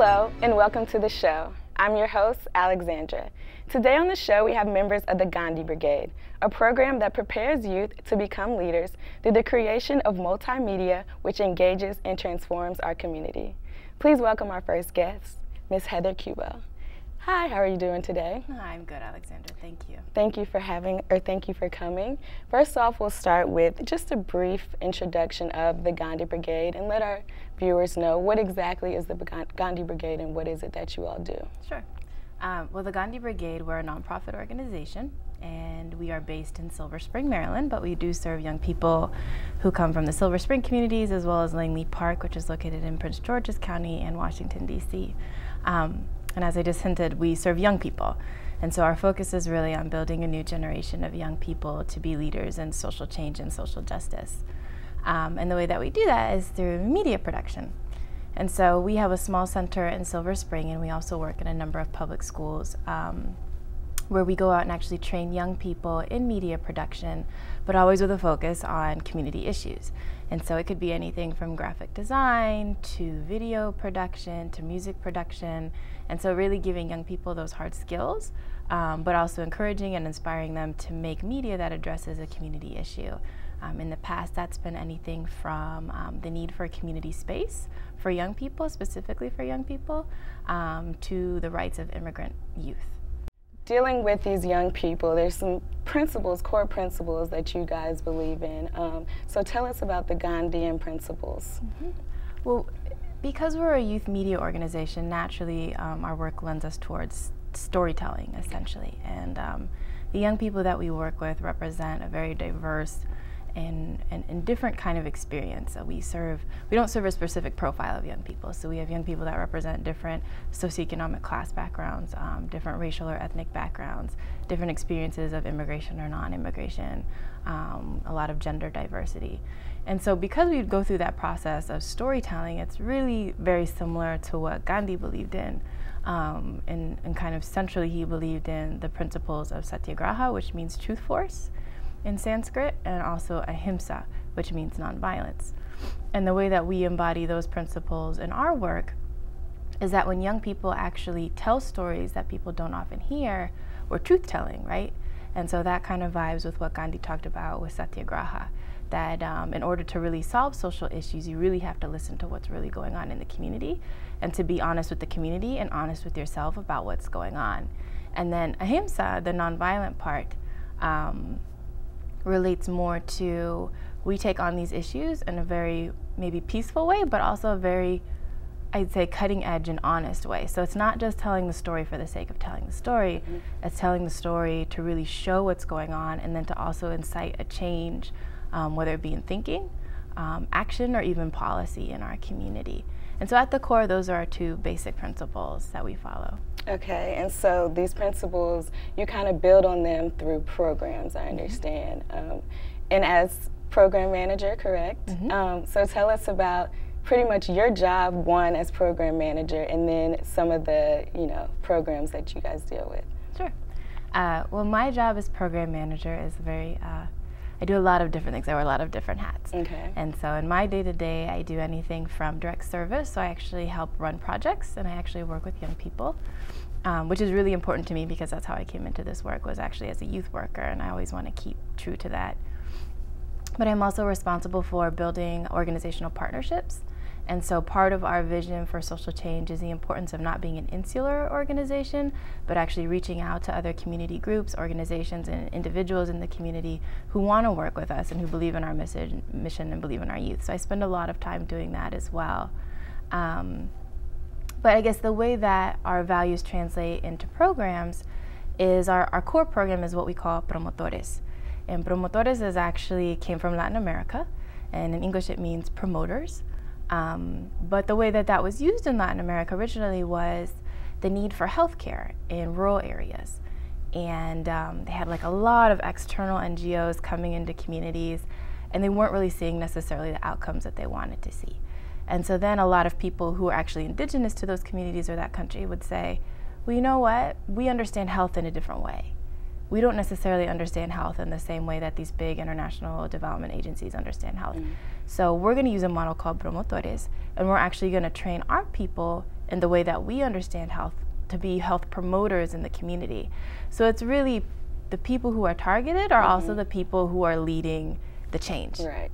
Hello and welcome to the show. I'm your host, Alexandra. Today on the show we have members of the Gandhi Brigade, a program that prepares youth to become leaders through the creation of multimedia which engages and transforms our community. Please welcome our first guest, Ms. Heather Kubo. Hi, how are you doing today? I'm good, Alexandra. Thank you. Thank you for coming. First off, we'll start with just a brief introduction of the Gandhi Brigade and let our viewers know what exactly is the Gandhi Brigade and what is it that you all do. Sure. Well, the Gandhi Brigade, we're a nonprofit organization, and we are based in Silver Spring, Maryland, but we do serve young people who come from the Silver Spring communities as well as Langley Park, which is located in Prince George's County and Washington, D.C. And as I just hinted, we serve young people. And so our focus is really on building a new generation of young people to be leaders in social change and social justice. And the way that we do that is through media production. And so we have a small center in Silver Spring, and we also work in a number of public schools where we go out and actually train young people in media production, but always with a focus on community issues. And so it could be anything from graphic design to video production to music production. And so really giving young people those hard skills, but also encouraging and inspiring them to make media that addresses a community issue. In the past, that's been anything from the need for a community space for young people, specifically for young people, to the rights of immigrant youth. Dealing with these young people, there's some principles, core principles that you guys believe in. So tell us about the Gandhian principles. Mm-hmm. Well, because we're a youth media organization, naturally our work lends us towards storytelling, essentially. And the young people that we work with represent a very diverse and different kind of experience. So we don't serve a specific profile of young people. So we have young people that represent different socioeconomic class backgrounds, different racial or ethnic backgrounds, different experiences of immigration or non-immigration, a lot of gender diversity. And so because we go through that process of storytelling, it's really very similar to what Gandhi believed in. And kind of centrally he believed in the principles of satyagraha, which means truth force in Sanskrit, and also ahimsa, which means nonviolence. And the way that we embody those principles in our work is that when young people actually tell stories that people don't often hear, we're truth-telling, right? And so that kind of vibes with what Gandhi talked about with satyagraha, that in order to really solve social issues, you really have to listen to what's really going on in the community and to be honest with the community and honest with yourself about what's going on. And then ahimsa, the nonviolent part, relates more to we take on these issues in a very maybe peaceful way, but also a very, I'd say, cutting edge and honest way. So it's not just telling the story for the sake of telling the story, it's telling the story to really show what's going on and then to also incite a change, whether it be in thinking, action, or even policy in our community. And so at the core, those are our two basic principles that we follow. Okay, and so these principles, you kind of build on them through programs, I understand. And as program manager, correct? So tell us about pretty much your job, one, as program manager, and then some of the, programs that you guys deal with. Sure. Well, my job as program manager is very, I do a lot of different things. I wear a lot of different hats. Okay. And so in my day-to-day, I do anything from direct service. So I actually help run projects, and I actually work with young people, which is really important to me because that's how I came into this work, was actually as a youth worker, and I always want to keep true to that. But I'm also responsible for building organizational partnerships. And so part of our vision for social change is the importance of not being an insular organization, but actually reaching out to other community groups, organizations, and individuals in the community who want to work with us and who believe in our mission and believe in our youth. So I spend a lot of time doing that as well. But I guess the way that our values translate into programs is our core program is what we call promotores. And promotores came from Latin America, and in English it means promoters. But the way that that was used in Latin America originally was the need for healthcare in rural areas. And they had like a lot of external NGOs coming into communities, and they weren't really seeing necessarily the outcomes that they wanted to see. And so then a lot of people who are actually indigenous to those communities or that country would say, well, you know what? We understand health in a different way. We don't necessarily understand health in the same way that these big international development agencies understand health. So we're going to use a model called promotores, and we're actually going to train our people and the way that we understand health to be health promoters in the community. So it's really the people who are targeted are also the people who are leading the change. Right.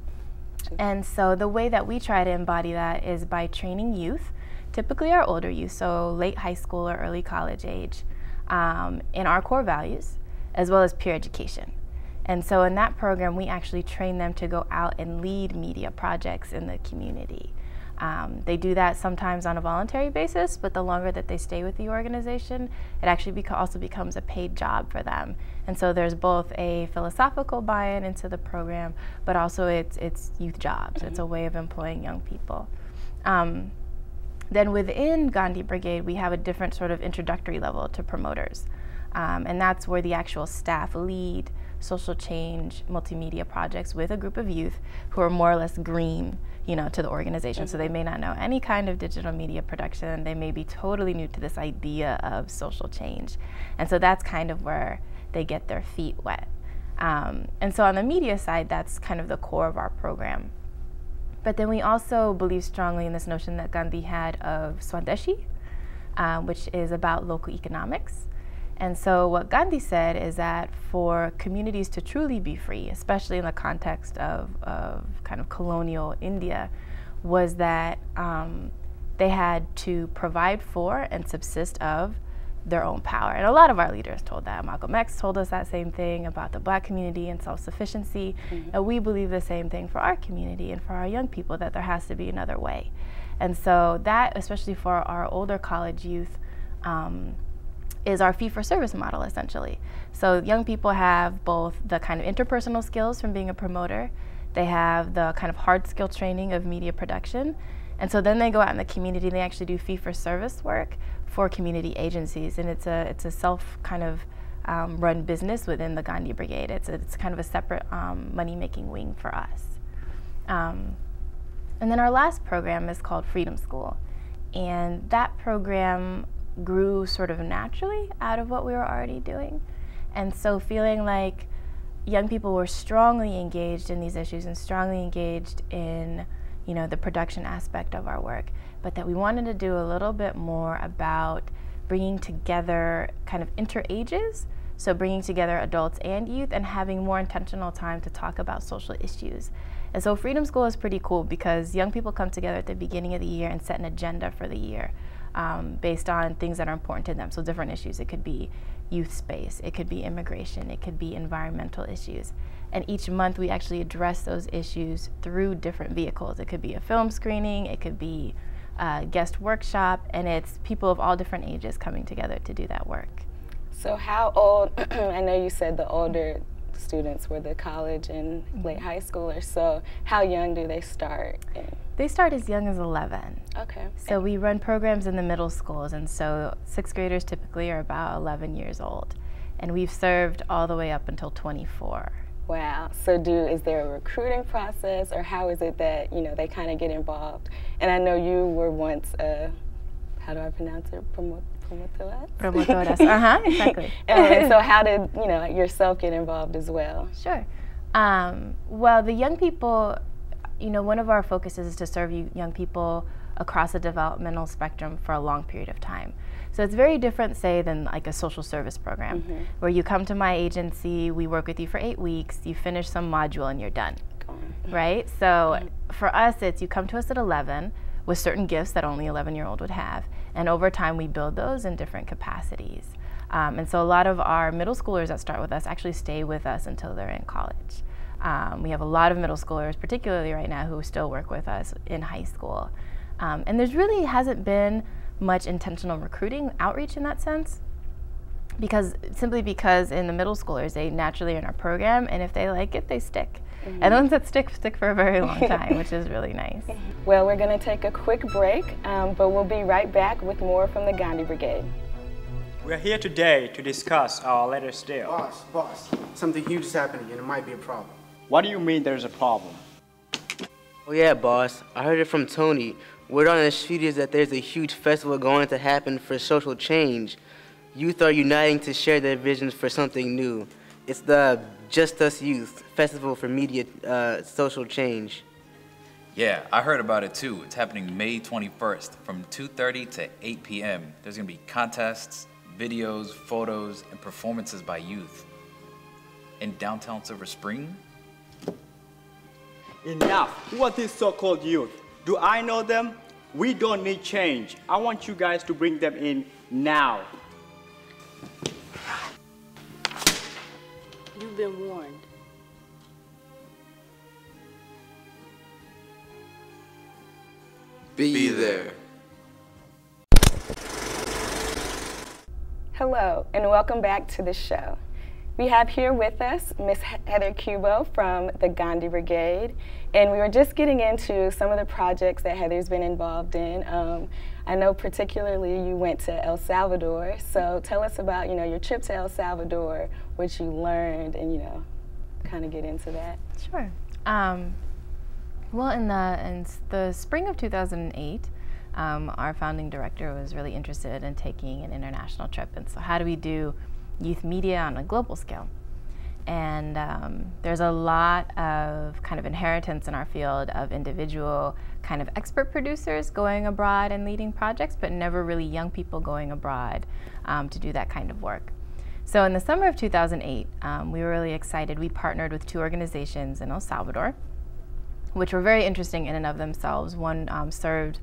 And so the way that we try to embody that is by training youth, typically our older youth, so late high school or early college age, in our core values, as well as peer education. And so in that program, we actually train them to go out and lead media projects in the community. They do that sometimes on a voluntary basis, but the longer that they stay with the organization, it actually also becomes a paid job for them. And so there's both a philosophical buy-in into the program, but also it's youth jobs. It's a way of employing young people. Then within Gandhi Brigade, we have a different sort of introductory level to promoters. And that's where the actual staff lead social change multimedia projects with a group of youth who are more or less green, to the organization. So they may not know any kind of digital media production. They may be totally new to this idea of social change. And so that's kind of where they get their feet wet. And so on the media side, that's kind of the core of our program. But then we also believe strongly in this notion that Gandhi had of Swadeshi, which is about local economics. And so what Gandhi said is that for communities to truly be free, especially in the context of kind of colonial India, was that they had to provide for and subsist of their own power. And a lot of our leaders told that. Malcolm X told us that same thing about the Black community and self-sufficiency. And we believe the same thing for our community and for our young people, that there has to be another way. And so that, especially for our older college youth, is our fee-for-service model, essentially. So young people have both the kind of interpersonal skills from being a promoter, they have the kind of hard skill training of media production, and so then they go out in the community and they actually do fee-for-service work for community agencies, and it's a self kind of run business within the Gandhi Brigade. It's kind of a separate money-making wing for us. And then our last program is called Freedom School, and that program grew sort of naturally out of what we were already doing. And so feeling like young people were strongly engaged in these issues and strongly engaged in the production aspect of our work, but that we wanted to do a little bit more about bringing together kind of interages, so bringing together adults and youth and having more intentional time to talk about social issues. And so Freedom School is pretty cool because young people come together at the beginning of the year and set an agenda for the year. Based on things that are important to them. So different issues. It could be youth space, it could be immigration, it could be environmental issues. And each month we actually address those issues through different vehicles. It could be a film screening, it could be a guest workshop, and it's people of all different ages coming together to do that work. So how old, I know you said the older students were the college and late high schoolers, so how young do they start? They start as young as 11. Okay. So we run programs in the middle schools, and so 6th graders typically are about 11 years old. And we've served all the way up until 24. Wow. So is there a recruiting process, or how is it that, they kind of get involved? And I know you were once, how do I pronounce it? Promotoras? Promotoras, exactly. And so how did, yourself get involved as well? Sure. Well, the young people, one of our focuses is to serve young people across the developmental spectrum for a long period of time. So it's very different, say, than like a social service program, where you come to my agency, we work with you for 8 weeks, you finish some module and you're done, right? So for us, it's you come to us at 11 with certain gifts that only 11-year-old would have, and over time we build those in different capacities. And so a lot of our middle schoolers that start with us actually stay with us until they're in college. We have a lot of middle schoolers, particularly right now, who still work with us in high school. And there's really hasn't been much intentional recruiting outreach in that sense, simply because in the middle schoolers, they naturally are in our program, and if they like it, they stick. And the ones that stick for a very long time, which is really nice. Well, we're going to take a quick break, but we'll be right back with more from the Gandhi Brigade. We're here today to discuss our latest deal. Boss, something huge is happening and it might be a problem. What do you mean there's a problem? Oh yeah, boss. I heard it from Tony. Word on the street is that there's a huge festival going to happen for social change. Youth are uniting to share their visions for something new. It's the Just Us Youth Festival for Media Social Change. Yeah, I heard about it too. It's happening May 21st from 2:30 to 8 p.m. There's gonna be contests, videos, photos, and performances by youth. In downtown Silver Spring? Enough. Who are these so-called youth? Do I know them? We don't need change. I want you guys to bring them in now. You've been warned. Be there. Hello, and welcome back to the show. We have here with us Miss Heather Cubo from the Gandhi Brigade, and we were just getting into some of the projects that Heather's been involved in. I know particularly you went to El Salvador, so tell us about your trip to El Salvador, what you learned, and kind of get into that. Sure. Well, in the spring of 2008, our founding director was really interested in taking an international trip, and so how do we do youth media on a global scale? And there's a lot of kind of inheritance in our field of individual kind of expert producers going abroad and leading projects, but never really young people going abroad to do that kind of work. So in the summer of 2008, we were really excited. We partnered with 2 organizations in El Salvador, which were very interesting in and of themselves. One served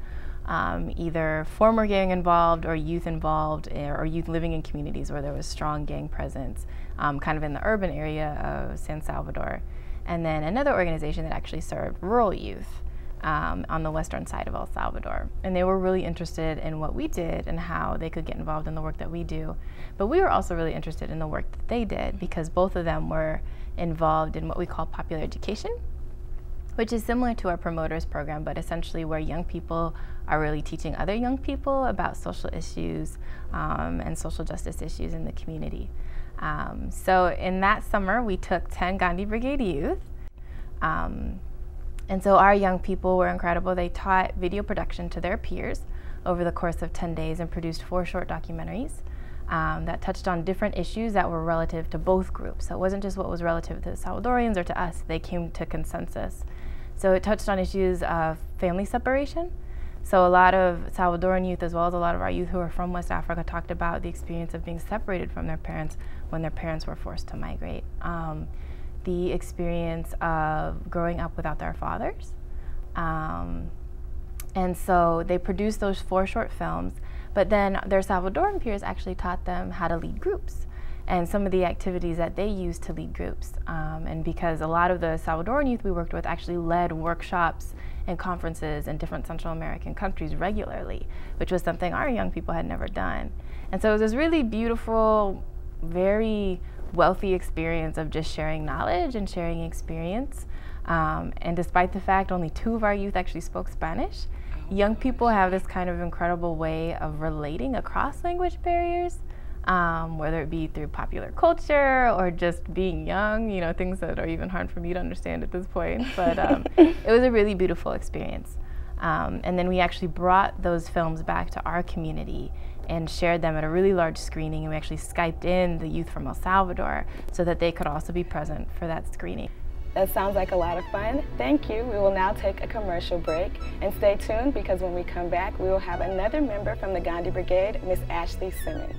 either former gang involved or youth living in communities where there was strong gang presence, kind of in the urban area of San Salvador. And then another organization that actually served rural youth on the western side of El Salvador. And they were really interested in what we did and how they could get involved in the work that we do. But we were also really interested in the work that they did, because both of them were involved in what we call popular education, which is similar to our promoters program, but essentially where young people are really teaching other young people about social issues and social justice issues in the community. So in that summer, we took 10 Gandhi Brigade youth. And so our young people were incredible. They taught video production to their peers over the course of 10 days and produced 4 short documentaries that touched on different issues that were relative to both groups. So it wasn't just what was relative to the Salvadorians or to us. They came to consensus. So it touched on issues of family separation. So a lot of Salvadoran youth, as well as a lot of our youth who are from West Africa, talked about the experience of being separated from their parents when their parents were forced to migrate. The experience of growing up without their fathers. And so they produced those 4 short films, but then their Salvadoran peers actually taught them how to lead groups and some of the activities that they use to lead groups. And because a lot of the Salvadoran youth we worked with actually led workshops and conferences in different Central American countries regularly, which was something our young people had never done. And so it was this really beautiful, very wealthy experience of just sharing knowledge and sharing experience. And despite the fact only 2 of our youth actually spoke Spanish, young people have this kind of incredible way of relating across language barriers. Whether it be through popular culture or just being young, things that are even hard for me to understand at this point. But it was a really beautiful experience. And then we actually brought those films back to our community and shared them at a really large screening. And we actually Skyped in the youth from El Salvador so that they could also be present for that screening. That sounds like a lot of fun. Thank you. We will now take a commercial break. And stay tuned, because when we come back, we will have another member from the Gandhi Brigade, Miss Ashley Simmons.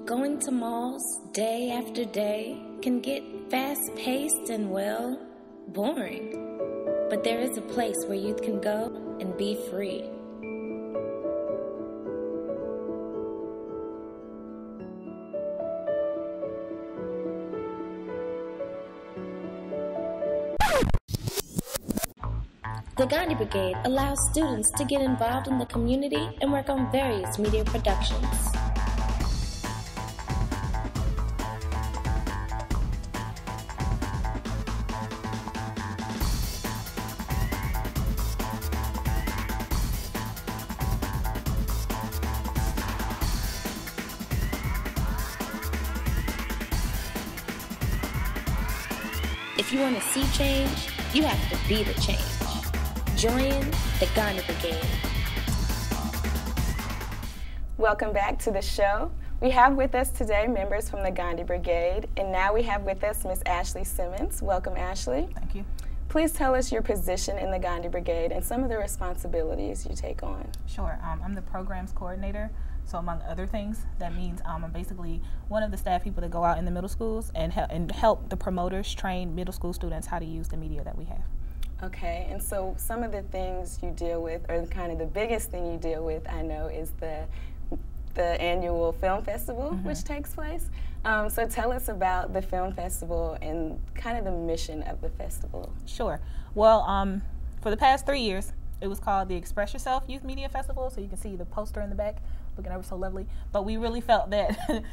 Going to malls day after day can get fast-paced and, well, boring. But there is a place where youth can go and be free. The Gandhi Brigade allows students to get involved in the community and work on various media productions. If you want to see change, you have to be the change. Join the Gandhi Brigade. Welcome back to the show. We have with us today members from the Gandhi Brigade, and now we have with us Ms. Ashley Simmons. Welcome, Ashley. Thank you. Please tell us your position in the Gandhi Brigade and some of the responsibilities you take on. Sure. I'm the programs coordinator. So among other things, that means I'm basically one of the staff people that go out in the middle schools and help the promoters train middle school students how to use the media that we have. Okay, and so some of the things you deal with, or kind of the biggest thing you deal with, I know, is the annual film festival, which takes place. So tell us about the film festival and kind of the mission of the festival. Sure. Well, for the past 3 years, it was called the Express Yourself Youth Media Festival, so you can see the poster in the back, looking ever so lovely. But we really felt that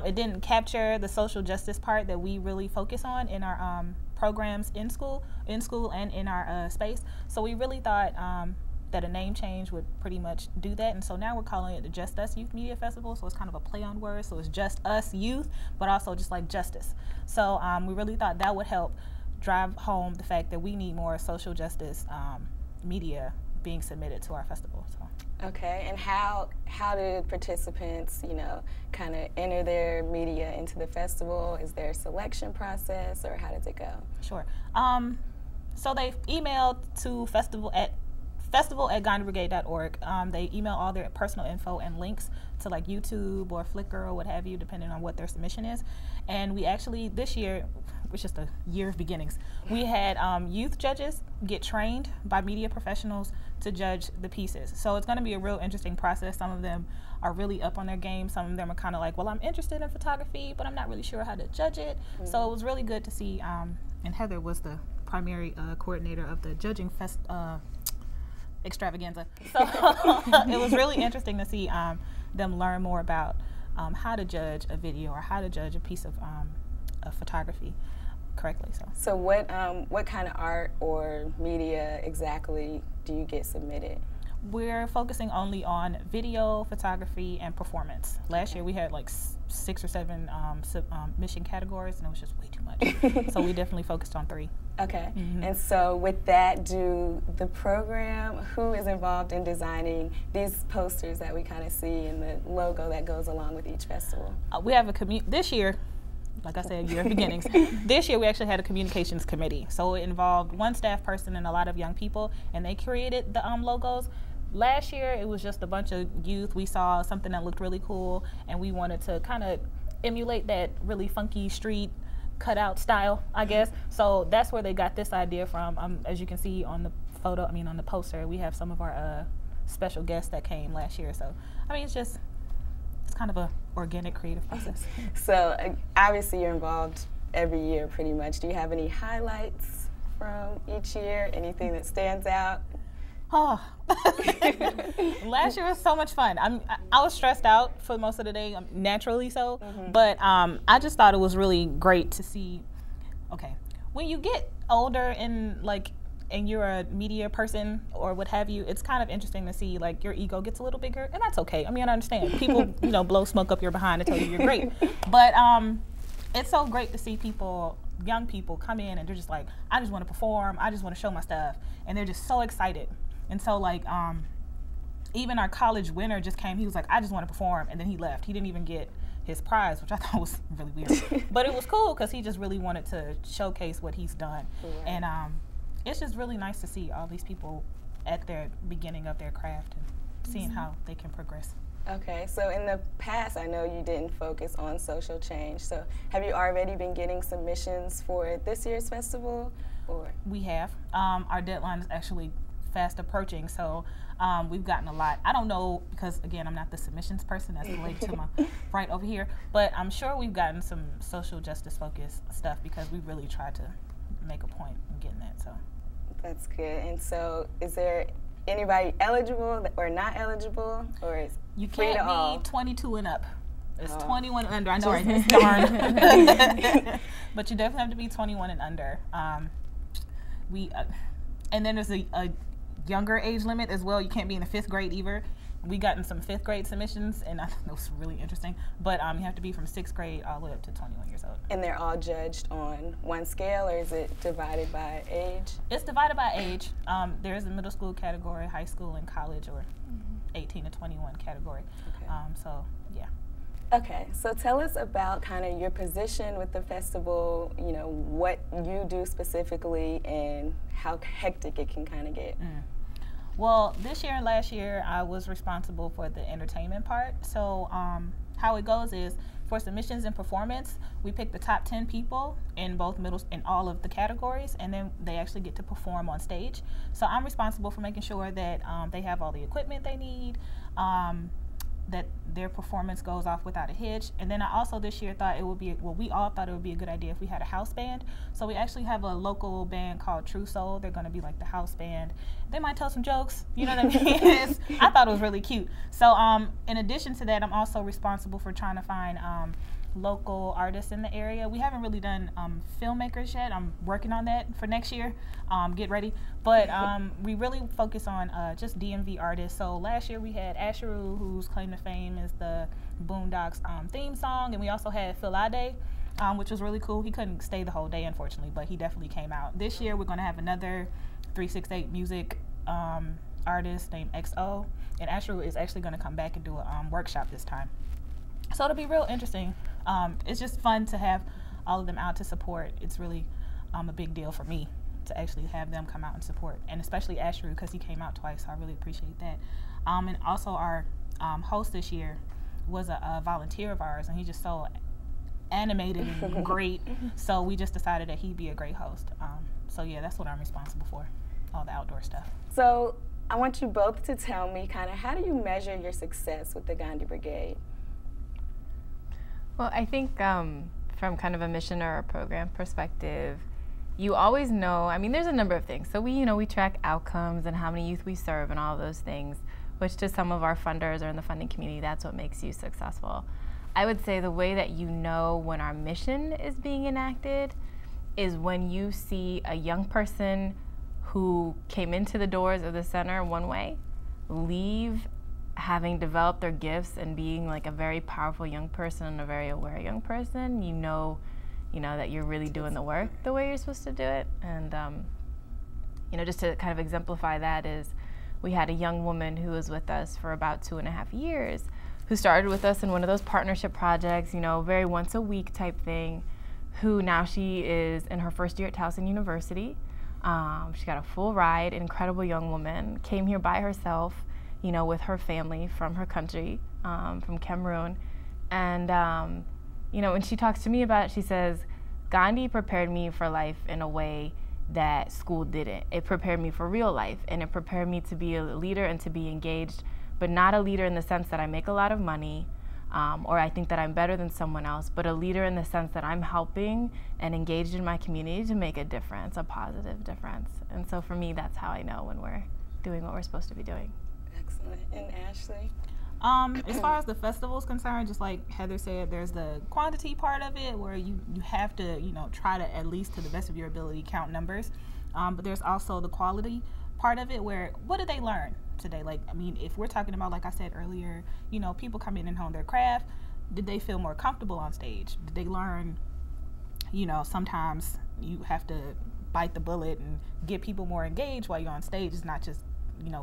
it didn't capture the social justice part that we really focus on in our programs in school and in our space. So we really thought that a name change would pretty much do that, and so now we're calling it the Just Us Youth Media Festival, so it's kind of a play on words, so it's just us youth, but also just like justice. So we really thought that would help drive home the fact that we need more social justice media being submitted to our festival. So. Okay, and how do participants, you know, kind of enter their media into the festival? Is there a selection process, or how does it go? Sure. So they've emailed to festival@gandhibrigade.org. They email all their personal info and links to like YouTube or Flickr or what have you, depending on what their submission is. And we actually, this year, which is the year of beginnings, we had youth judges get trained by media professionals to judge the pieces. So it's going to be a real interesting process. Some of them are really up on their game. Some of them are kind of like, well, I'm interested in photography, but I'm not really sure how to judge it. So it was really good to see, and Heather was the primary coordinator of the judging extravaganza. So it was really interesting to see them learn more about how to judge a video or how to judge a piece of photography correctly. So what kind of art or media exactly do you get submitted? We're focusing only on video, photography, and performance. Last year we had like 6 or 7 mission categories, and it was just way too much. So we definitely focused on 3. Okay, and so with that, do the program, who is involved in designing these posters that we kind of see and the logo that goes along with each festival? We have this year, like I said, year of beginnings. This year we actually had a communications committee. So it involved one staff person and a lot of young people, and they created the logos. Last year it was just a bunch of youth. We saw something that looked really cool, and we wanted to kind of emulate that really funky street cutout style, I guess. So that's where they got this idea from. As you can see on the on the poster, we have some of our special guests that came last year. So I mean, it's kind of a organic creative process. So obviously you're involved every year pretty much. Do you have any highlights from each year? Anything that stands out? Oh, last year was so much fun. I was stressed out for most of the day, naturally so, but I just thought it was really great to see, okay, when you get older and you're a media person or what have you, it's kind of interesting to see like your ego gets a little bigger, and that's okay. I mean, I understand. People, blow smoke up your behind and tell you you're great, but it's so great to see young people come in and they're just like, I just want to perform, I just want to show my stuff, and they're just so excited. And so even our college winner just came, he was like, I just want to perform, and then he left. He didn't even get his prize, which I thought was really weird. But it was cool because he just really wanted to showcase what he's done. Right. And it's just really nice to see all these people at their beginning of their craft and seeing how they can progress. Okay, so in the past, I know you didn't focus on social change. So have you already been getting submissions for this year's festival? Or? We have. Our deadline is actually fast approaching, so we've gotten a lot. I don't know, because again, I'm not the submissions person, that's the lady to my right over here, but I'm sure we've gotten some social justice focused stuff because we really tried to make a point in getting that. So that's good. And so is there anybody eligible or not eligible, or is you free to all? Can't be 22 and up. It's 21 and under. I know, right? It's darn. But you definitely have to be 21 and under. And then there's a younger age limit as well. You can't be in the 5th grade either. We gotten some 5th grade submissions, and I think that was really interesting. But you have to be from 6th grade all the way up to 21 years old. And they're all judged on one scale, or is it divided by age? It's divided by age. There is a middle school category, high school, and college, or 18 to 21 category. Okay. So yeah. Okay, so tell us about kind of your position with the festival, you know, what you do specifically and how hectic it can kind of get. Well, this year and last year, I was responsible for the entertainment part. So how it goes is, for submissions and performance, we pick the top 10 people in in all of the categories, and then they actually get to perform on stage. So I'm responsible for making sure that they have all the equipment they need, that their performance goes off without a hitch. And then I also this year thought it would be, well, we all thought it would be a good idea if we had a house band. So we actually have a local band called True Soul. They're gonna be like the house band. They might tell some jokes, you know what I mean? I thought it was really cute. So in addition to that, I'm also responsible for trying to find local artists in the area. We haven't really done filmmakers yet. I'm working on that for next year. Get ready. But we really focus on just DMV artists. So last year we had Asheru, whose claim to fame is the Boondocks theme song, and we also had Philade, which was really cool. He couldn't stay the whole day, unfortunately, but he definitely came out. This year we're going to have another 368 music artist named XO, and Asheru is actually going to come back and do a workshop this time. So it'll be real interesting. It's just fun to have all of them out to support. It's really a big deal for me to actually have them come out and support, and especially Asheru because he came out twice, so I really appreciate that. And also our host this year was a volunteer of ours, and he's just so animated and great, so we just decided that he'd be a great host. So yeah, that's what I'm responsible for, all the outdoor stuff. So I want you both to tell me kind of how do you measure your success with the Gandhi Brigade? Well, I think from kind of a mission or a program perspective, you always know, I mean, there's a number of things. So we track outcomes and how many youth we serve and all of those things, which to some of our funders or in the funding community, that's what makes you successful. I would say the way that you know when our mission is being enacted is when you see a young person who came into the doors of the center one way, leave having developed their gifts and being like a very powerful young person and a very aware young person. You know that you're really doing the work the way you're supposed to do it. And just to kind of exemplify that is, we had a young woman who was with us for about 2.5 years, who started with us in one of those partnership projects, very once a week type thing, who now she is in her first year at Towson University. She got a full ride, incredible young woman, came here by herself, with her family from her country, from Cameroon. And, when she talks to me about it, she says, Gandhi prepared me for life in a way that school didn't. It prepared me for real life, and it prepared me to be a leader and to be engaged, but not a leader in the sense that I make a lot of money, or I think that I'm better than someone else, but a leader in the sense that I'm helping and engaged in my community to make a difference, a positive difference. And so for me, that's how I know when we're doing what we're supposed to be doing. Excellent. And Ashley? As far as the festival is concerned, just like Heather said, there's the quantity part of it where you have to, try to, at least to the best of your ability, count numbers. But there's also the quality part of it where, what did they learn today? Like, I mean, if we're talking about, like I said earlier, people come in and hone their craft, did they feel more comfortable on stage? Did they learn, sometimes you have to bite the bullet and get people more engaged while you're on stage. It's not just,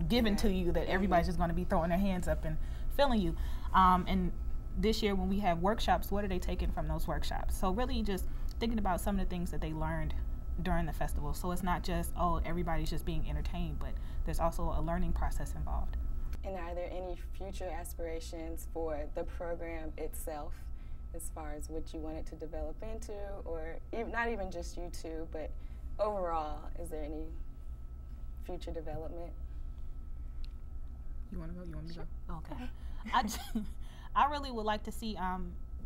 given to you that everybody's just going to be throwing their hands up and feeling you. And this year when we have workshops, what are they taking from those workshops? So really just thinking about some of the things that they learned during the festival. So it's not just, oh, everybody's just being entertained, but there's also a learning process involved. And are there any future aspirations for the program itself, as far as what you want it to develop into, or not even just you two, but overall, is there any future development? You want to go? You want me to go? Okay. I really would like to see,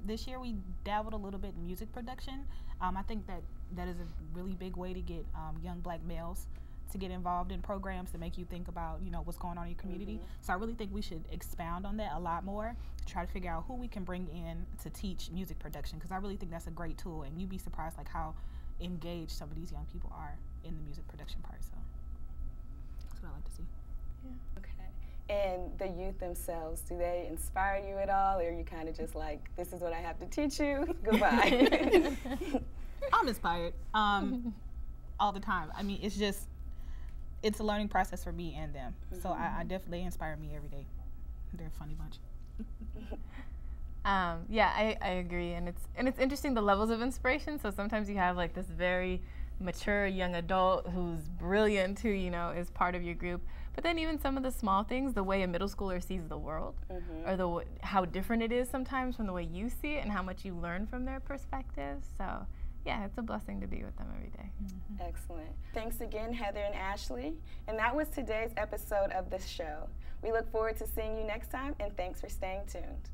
this year we dabbled a little bit in music production. I think that is a really big way to get young black males to get involved in programs to make you think about, what's going on in your community. So I really think we should expound on that a lot more, try to figure out who we can bring in to teach music production, because I really think that's a great tool, and you'd be surprised like how engaged some of these young people are in the music production part. So that's what I like to see. Yeah. Okay. And the youth themselves, do they inspire you at all, or are you kind of just like, this is what I have to teach you, goodbye? I'm inspired all the time. I mean, it's a learning process for me and them. So I definitely inspire me every day. They're a funny bunch. Yeah, I agree, and it's interesting the levels of inspiration. So sometimes you have like this very mature young adult who's brilliant, who is part of your group. But then even some of the small things, the way a middle schooler sees the world, or how different it is sometimes from the way you see it, and how much you learn from their perspective. So yeah, it's a blessing to be with them every day. Excellent. Thanks again, Heather and Ashley. And that was today's episode of the show. We look forward to seeing you next time, and thanks for staying tuned.